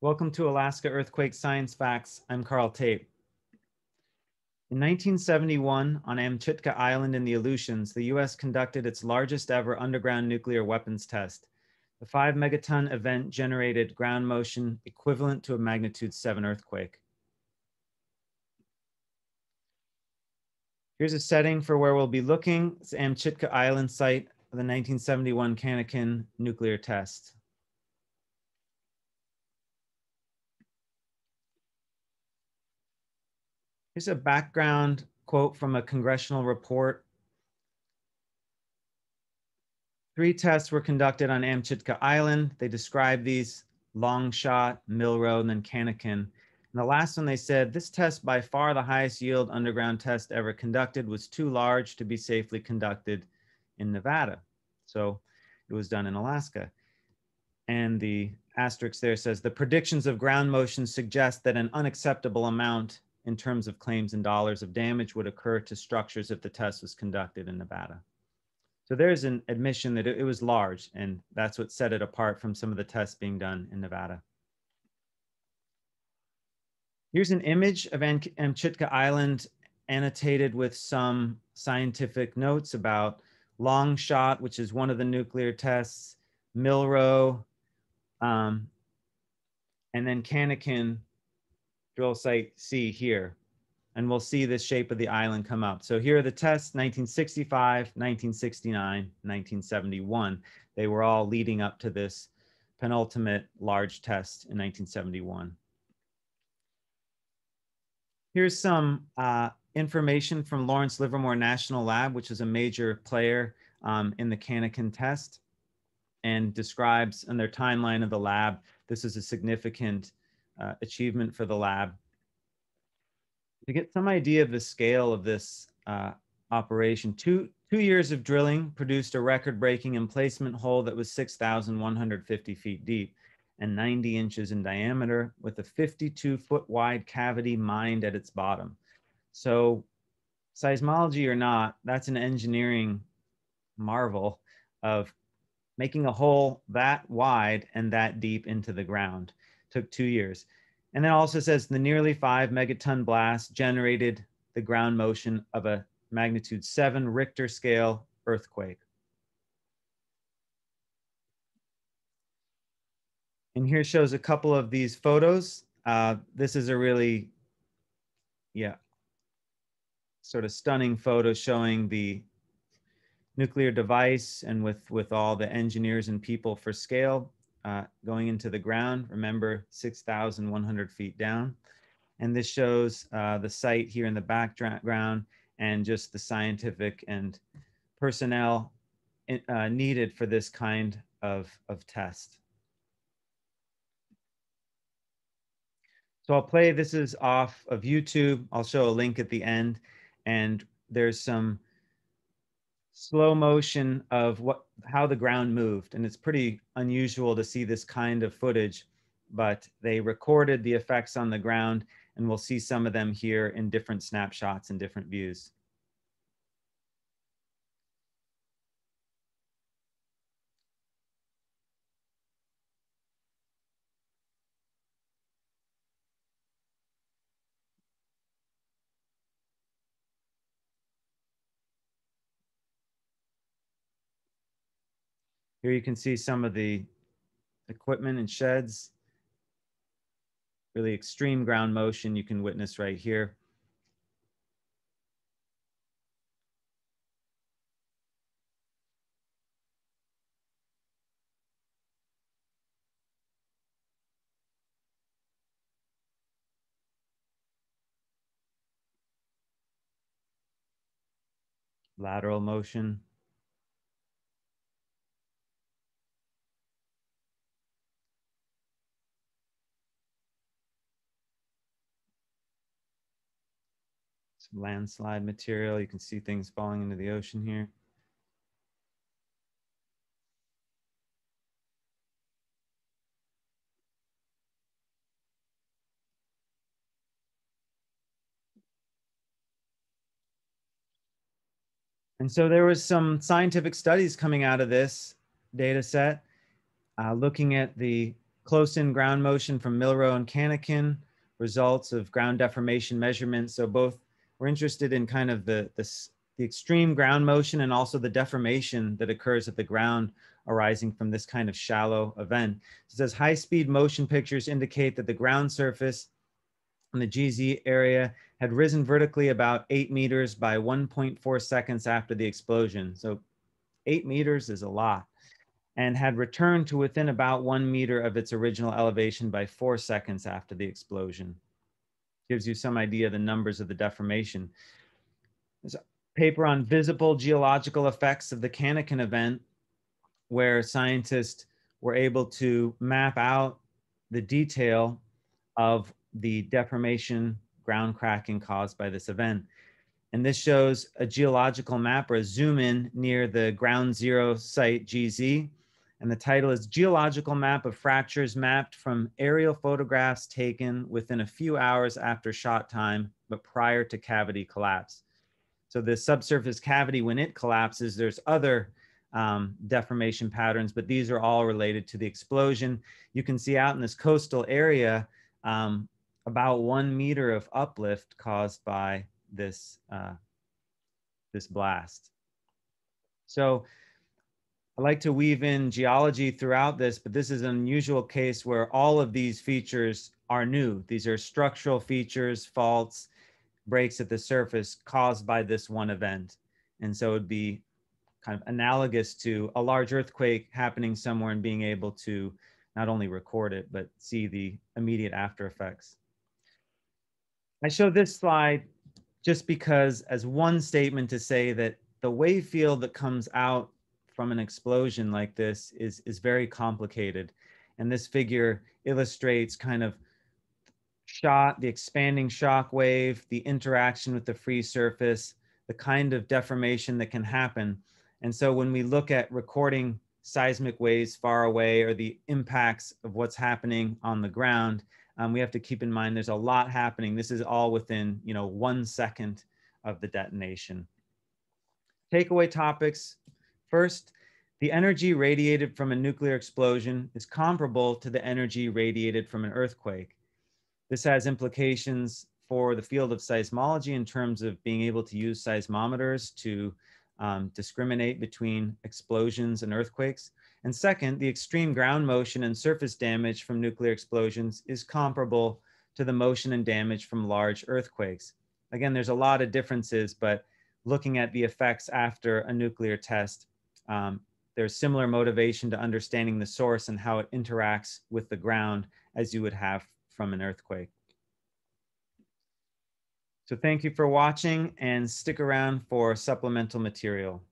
Welcome to Alaska Earthquake Science Facts. I'm Carl Tate. In 1971, on Amchitka Island in the Aleutians, the US conducted its largest ever underground nuclear weapons test. The 5-megaton event generated ground motion equivalent to a magnitude 7 earthquake. Here's a setting for where we'll be looking. It's Amchitka Island site of the 1971 Cannakin nuclear test. Here's a background quote from a congressional report. 3 tests were conducted on Amchitka Island. They described these: Longshot, Milrow, and then Cannakin. And the last one, they said, this test, by far the highest yield underground test ever conducted, was too large to be safely conducted in Nevada. So it was done in Alaska. And the asterisk there says, the predictions of ground motion suggest that an unacceptable amount in terms of claims in dollars of damage would occur to structures if the test was conducted in Nevada. So there's an admission that it was large, and that's what set it apart from some of the tests being done in Nevada. Here's an image of Amchitka Island annotated with some scientific notes about Longshot, which is one of the nuclear tests, Milrow, and then Cannakin drill site C here. And we'll see the shape of the island come up. So here are the tests: 1965, 1969, 1971. They were all leading up to this penultimate large test in 1971. Here's some information from Lawrence Livermore National Lab, which is a major player in the Cannakin test, and describes in their timeline of the lab, this is a significant achievement for the lab. To get some idea of the scale of this operation, two years of drilling produced a record-breaking emplacement hole that was 6,150 feet deep and 90 inches in diameter, with a 52-foot wide cavity mined at its bottom. So, seismology or not, that's an engineering marvel of making a hole that wide and that deep into the ground. Took 2 years. And then also says the nearly 5 megaton blast generated the ground motion of a magnitude 7 Richter scale earthquake. And here shows a couple of these photos. This is a really, sort of stunning photo showing the nuclear device and with all the engineers and people for scale going into the ground. Remember, 6,100 feet down. And this shows the site here in the background and just the scientific and personnel needed for this kind of test. So I'll play, this is off of YouTube. I'll show a link at the end, and there's some slow motion of how the ground moved. And it's pretty unusual to see this kind of footage, but they recorded the effects on the ground, and we'll see some of them here in different snapshots and different views. Here you can see some of the equipment and sheds. Really extreme ground motion you can witness right here. Lateral motion. Some landslide material. You can see things falling into the ocean here. And so there was some scientific studies coming out of this data set, looking at the close-in ground motion from Milrow and Canakin, results of ground deformation measurements. So both we're interested in kind of the extreme ground motion and also the deformation that occurs at the ground arising from this kind of shallow event. It says high-speed motion pictures indicate that the ground surface in the GZ area had risen vertically about 8 meters by 1.4 seconds after the explosion. So 8 meters is a lot, and had returned to within about 1 meter of its original elevation by 4 seconds after the explosion. Gives you some idea of the numbers of the deformation. There's a paper on visible geological effects of the Canakin event, where scientists were able to map out the detail of the deformation ground cracking caused by this event. And this shows a geological map or a zoom in near the ground zero site GZ. And the title is Geological Map of Fractures Mapped from Aerial Photographs Taken Within a Few Hours After Shot Time, but Prior to Cavity Collapse. So the subsurface cavity, when it collapses, there's other deformation patterns, but these are all related to the explosion. You can see out in this coastal area, about 1 meter of uplift caused by this, this blast. So I like to weave in geology throughout this, but this is an unusual case where all of these features are new. These are structural features, faults, breaks at the surface caused by this one event. And so it'd be kind of analogous to a large earthquake happening somewhere and being able to not only record it, but see the immediate after effects. I show this slide just because as one statement to say that the wave field that comes out from an explosion like this is very complicated. And this figure illustrates kind of the expanding shock wave, the interaction with the free surface, the kind of deformation that can happen. And so when we look at recording seismic waves far away or the impacts of what's happening on the ground, we have to keep in mind there's a lot happening. This is all within 1 second of the detonation. Takeaway topics. First, the energy radiated from a nuclear explosion is comparable to the energy radiated from an earthquake. This has implications for the field of seismology in terms of being able to use seismometers to discriminate between explosions and earthquakes. And second, the extreme ground motion and surface damage from nuclear explosions is comparable to the motion and damage from large earthquakes. Again, there's a lot of differences, but looking at the effects after a nuclear test, there's similar motivation to understanding the source and how it interacts with the ground as you would have from an earthquake. So thank you for watching and stick around for supplemental material.